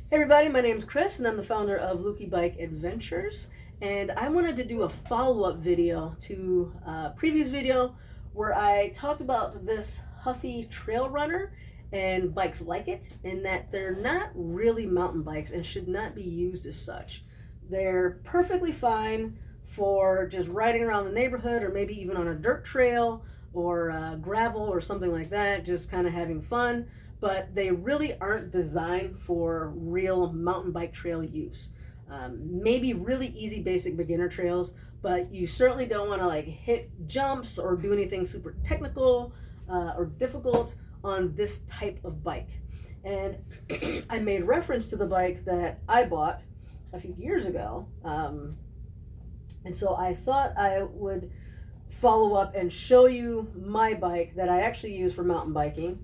Hey everybody, my name's Chris and I'm the founder of Luki Bike Adventures, and I wanted to do a follow-up video to a previous video where I talked about this Huffy trail runner and bikes like it, and that they're not really mountain bikes and should not be used as such. They're perfectly fine for just riding around the neighborhood or maybe even on a dirt trail or gravel or something like that, just kind of having fun. But they really aren't designed for real mountain bike trail use. Maybe really easy basic beginner trails, but you certainly don't want to like hit jumps or do anything super technical or difficult on this type of bike. And I made reference to the bike that I bought a few years ago, and so I thought I would follow up and show you my bike that I actually use for mountain biking,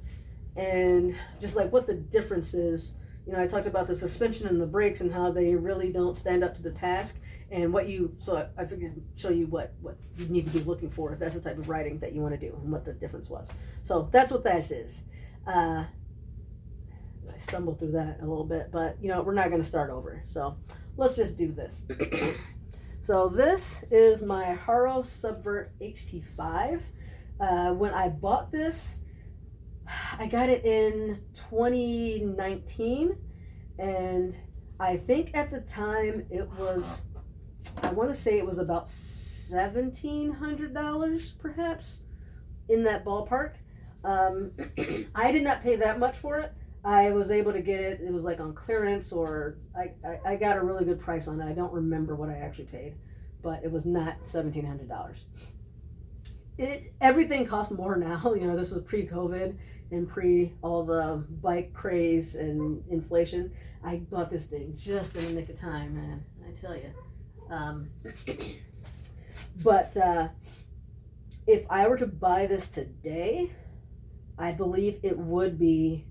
and just like what the difference is. You know, I talked about the suspension and the brakes and how they really don't stand up to the task, and so I figured show you what you need to be looking for if that's the type of riding that you want to do and what the difference was. So that's what that is. I stumbled through that a little bit, but you know, we're not going to start over. So let's just do this. So this is my Haro Subvert HT5. When I bought this, I got it in 2019, and I think at the time it was, I want to say it was about $1,700 perhaps, in that ballpark. I did not pay that much for it. I was able to get it, it was like on clearance, or I got a really good price on it. I don't remember what I actually paid, but it was not $1,700. Everything costs more now. You know, this was pre-COVID and pre all the bike craze and inflation. I bought this thing just in the nick of time, man, I tell you. But if I were to buy this today, I believe it would be,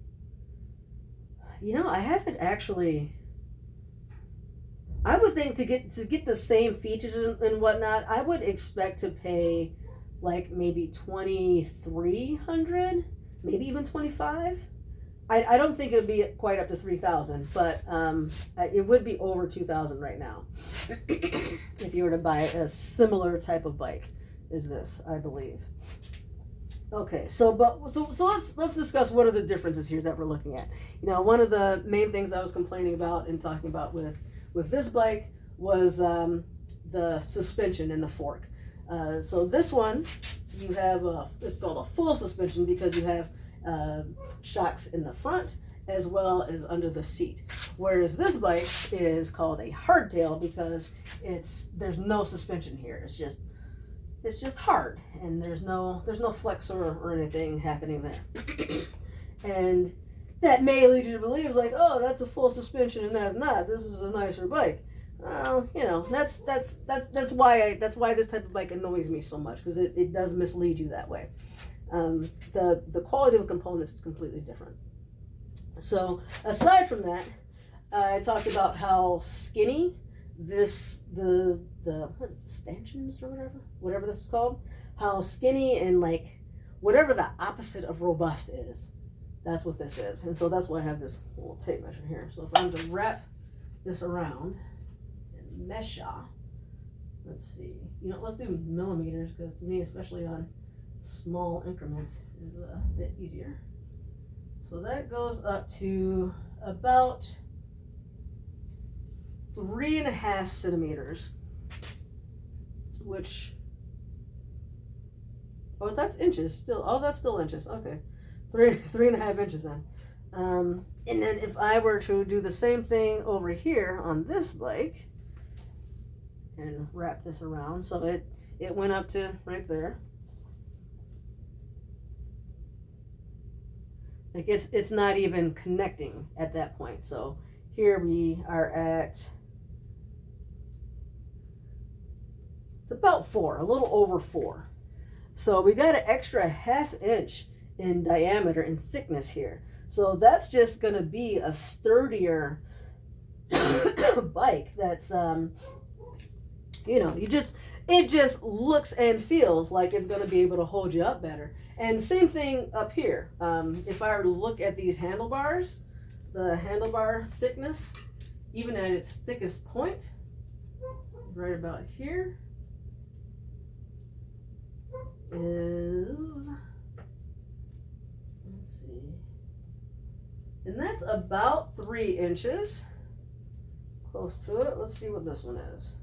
you know, I haven't actually, I would think to get the same features and whatnot, I would expect to pay like maybe $2,300, maybe even $2,500. I don't think it would be quite up to $3,000, but it would be over $2,000 right now if you were to buy a similar type of bike as this, I believe. Okay, so let's discuss what are the differences here that we're looking at. You know, one of the main things I was complaining about and talking about with this bike was the suspension and the fork. So this one, you have it's called a full suspension because you have shocks in the front as well as under the seat. Whereas this bike is called a hardtail because there's no suspension here. It's just hard, and there's no flex or anything happening there. And that may lead you to believe like, oh, that's a full suspension and that's not. This is a nicer bike. Well, you know, that's why this type of bike annoys me so much, because it does mislead you that way. The quality of the components is completely different. So aside from that, I talked about how skinny the what is it, stanchions or whatever this is called, how skinny and like whatever the opposite of robust is, that's what this is. And so that's why I have this little tape measure here. So if I'm to wrap this around and measure, let's see, you know, let's do millimeters, because to me, especially on small increments, is a bit easier. So that goes up to about 3.5 centimeters, which, oh, that's inches still. Oh, that's still inches. Okay, 3.5 inches then. And then if I were to do the same thing over here on this bike and wrap this around, so it went up to right there. Like it's not even connecting at that point. So here we are at, it's about 4, a little over 4. So we got an extra 1/2 inch in diameter and thickness here. So that's just going to be a sturdier bike. That's you know, it just looks and feels like it's going to be able to hold you up better. And same thing up here. If I were to look at these handlebars, the handlebar thickness, even at its thickest point, right about here, is, let's see, and that's about 3 inches. Close to it. Let's see what this one is.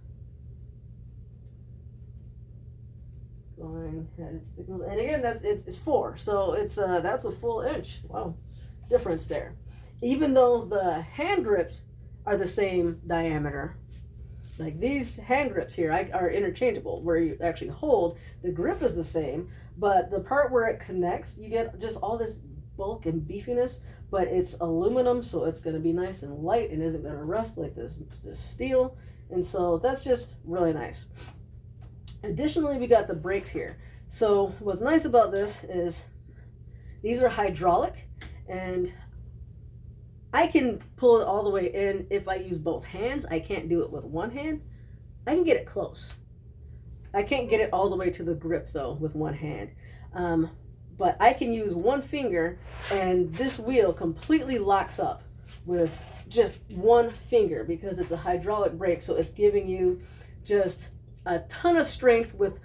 Going at its thickness, and again, it's 4, so it's that's a full inch. Wow, difference there. Even though the hand grips are the same diameter, like these hand grips here are interchangeable, where you actually hold, the grip is the same, but the part where it connects, you get just all this bulk and beefiness, but it's aluminum, so it's going to be nice and light and isn't going to rust like this steel, and so that's just really nice. Additionally, we got the brakes here. So what's nice about this is these are hydraulic, and I can pull it all the way in if I use both hands. I can't do it with one hand. I can get it close. I can't get it all the way to the grip though with one hand. But I can use one finger, and this wheel completely locks up with just one finger because it's a hydraulic brake, so it's giving you just a ton of strength with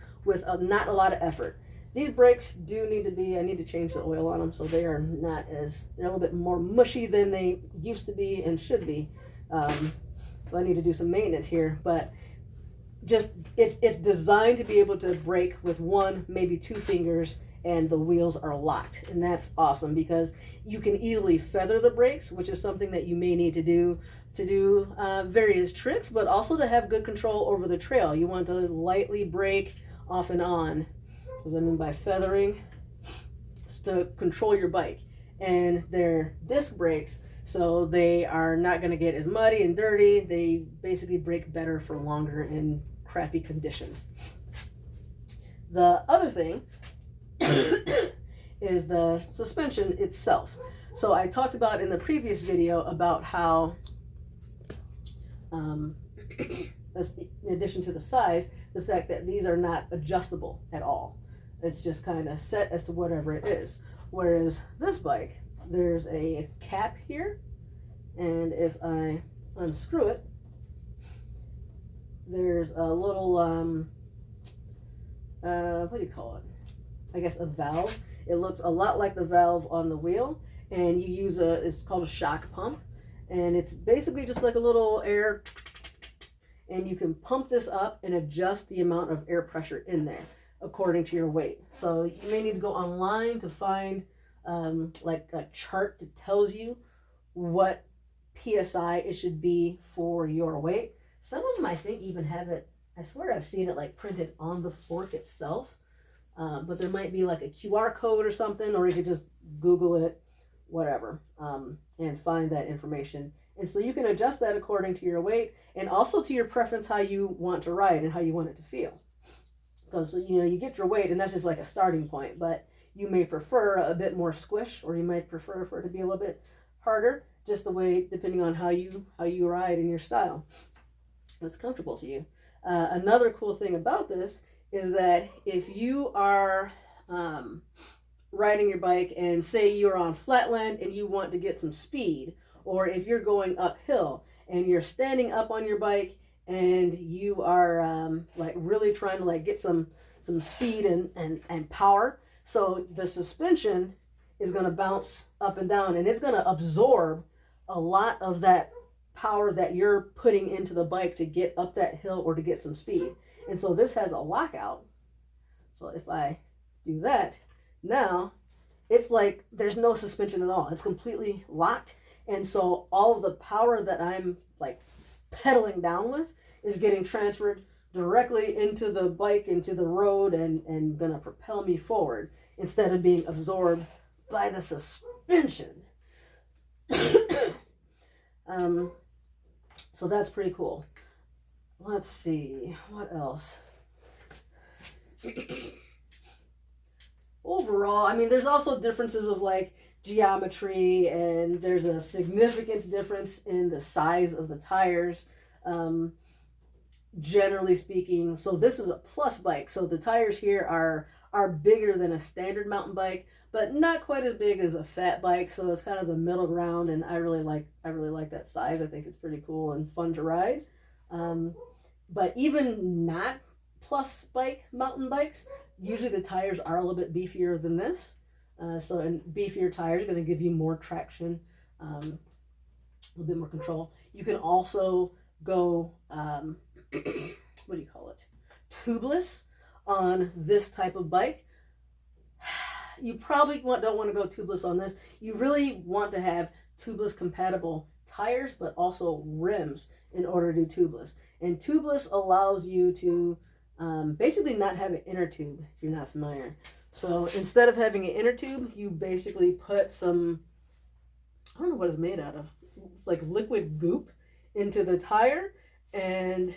not a lot of effort. These brakes do need to be, I need to change the oil on them, so they are not as, they're a little bit more mushy than they used to be and should be. So I need to do some maintenance here, but just, it's designed to be able to brake with one, maybe 2 fingers, and the wheels are locked. And that's awesome because you can easily feather the brakes, which is something that you may need to do various tricks, but also to have good control over the trail. You want to lightly brake off and on. What I mean by feathering is to control your bike. And they're disc brakes, so they are not going to get as muddy and dirty. They basically brake better for longer in crappy conditions. The other thing is the suspension itself. So I talked about in the previous video about how in addition to the size, the fact that these are not adjustable at all. It's just kind of set as to whatever it is. Whereas this bike, there's a cap here, and if I unscrew it, there's a little what do you call it? I guess a valve. It looks a lot like the valve on the wheel, and you use it's called a shock pump, and it's basically just like a little air, and you can pump this up and adjust the amount of air pressure in there according to your weight. So you may need to go online to find like a chart that tells you what PSI it should be for your weight. Some of them I think even have it, I swear I've seen it like printed on the fork itself, but there might be like a QR code or something, or you could just Google it, whatever, and find that information. And so you can adjust that according to your weight and also to your preference, how you want to ride and how you want it to feel. Because, you know, you get your weight and that's just like a starting point, but you may prefer a bit more squish, or you might prefer for it to be a little bit harder, just the way, depending on how you ride and your style that's comfortable to you. Another cool thing about this is that if you are riding your bike and say you're on flatland and you want to get some speed, or if you're going uphill and you're standing up on your bike and you are like really trying to like get some speed and power, so the suspension is going to bounce up and down, and it's going to absorb a lot of that power that you're putting into the bike to get up that hill or to get some speed. And so this has a lockout. So if I do that, now it's like there's no suspension at all. It's completely locked. And so all of the power that I'm like pedaling down with is getting transferred directly into the bike, into the road, and gonna propel me forward instead of being absorbed by the suspension. So that's pretty cool. Let's see, what else? Overall, I mean, there's also differences of like geometry, and there's a significant difference in the size of the tires, generally speaking. So this is a plus bike, so the tires here are are bigger than a standard mountain bike, but not quite as big as a fat bike. So it's kind of the middle ground, and I really like that size. I think it's pretty cool and fun to ride. But even not plus bike mountain bikes, usually the tires are a little bit beefier than this. And beefier tires are going to give you more traction, a little bit more control. You can also go, what do you call it? Tubeless on this type of bike. You probably don't want to go tubeless on this. You really want to have tubeless compatible tires, but also rims in order to do tubeless. And tubeless allows you to basically not have an inner tube, if you're not familiar. So instead of having an inner tube, you basically put some, I don't know what it's made out of. It's like liquid goop into the tire, and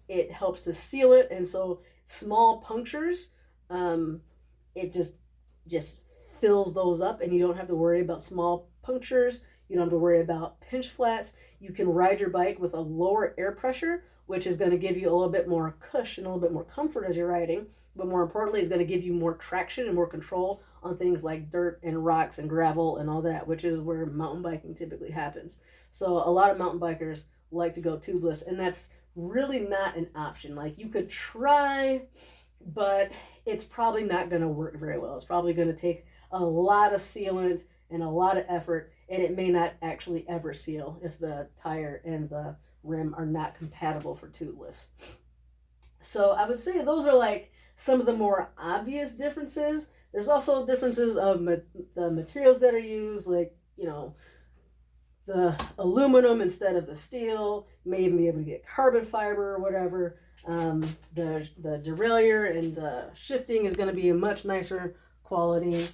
it helps to seal it. And so small punctures, it just fills those up, and you don't have to worry about small punctures. You don't have to worry about pinch flats. You can ride your bike with a lower air pressure, which is going to give you a little bit more cushion, a little bit more comfort as you're riding. But more importantly, it's going to give you more traction and more control on things like dirt and rocks and gravel and all that, which is where mountain biking typically happens. So a lot of mountain bikers like to go tubeless, and that's really not an option. Like, you could try, but it's probably not going to work very well. It's probably going to take a lot of sealant and a lot of effort, and it may not actually ever seal if the tire and the rim are not compatible for tubeless. So I would say those are like some of the more obvious differences. There's also differences of the materials that are used, like, you know, the aluminum instead of the steel. You may even be able to get carbon fiber or whatever. The derailleur and the shifting is going to be a much nicer quality.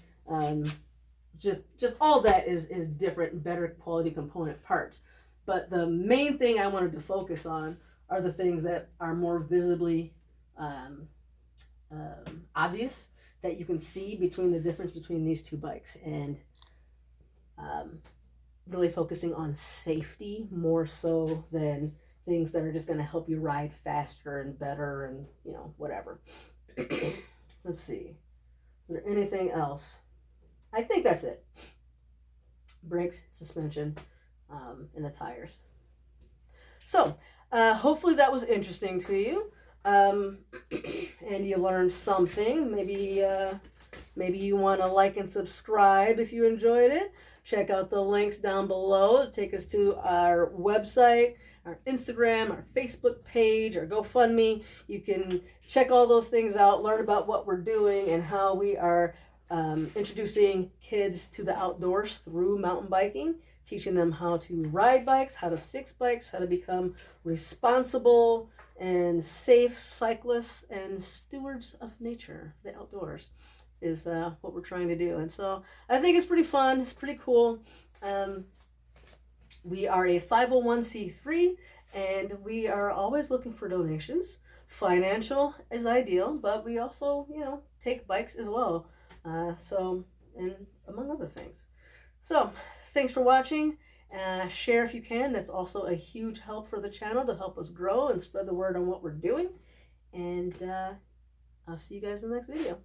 Just all that is different, better quality component parts. But the main thing I wanted to focus on are the things that are more visibly obvious, that you can see between the difference between these two bikes, and really focusing on safety more so than things that are just going to help you ride faster and better and, you know, whatever. Let's see. Is there anything else? I think that's it. Brakes, suspension, and the tires. So, hopefully that was interesting to you. And you learned something. Maybe you want to like and subscribe if you enjoyed it. Check out the links down below to take us to our website, our Instagram, our Facebook page, our GoFundMe. You can check all those things out, learn about what we're doing and how we are introducing kids to the outdoors through mountain biking, teaching them how to ride bikes, how to fix bikes, how to become responsible and safe cyclists and stewards of nature. The outdoors is what we're trying to do. And so I think it's pretty fun. It's pretty cool. We are a 501c3, and we are always looking for donations. Financial is ideal, but we also, you know, take bikes as well. And among other things. So thanks for watching. Share if you can. That's also a huge help for the channel to help us grow and spread the word on what we're doing. And I'll see you guys in the next video.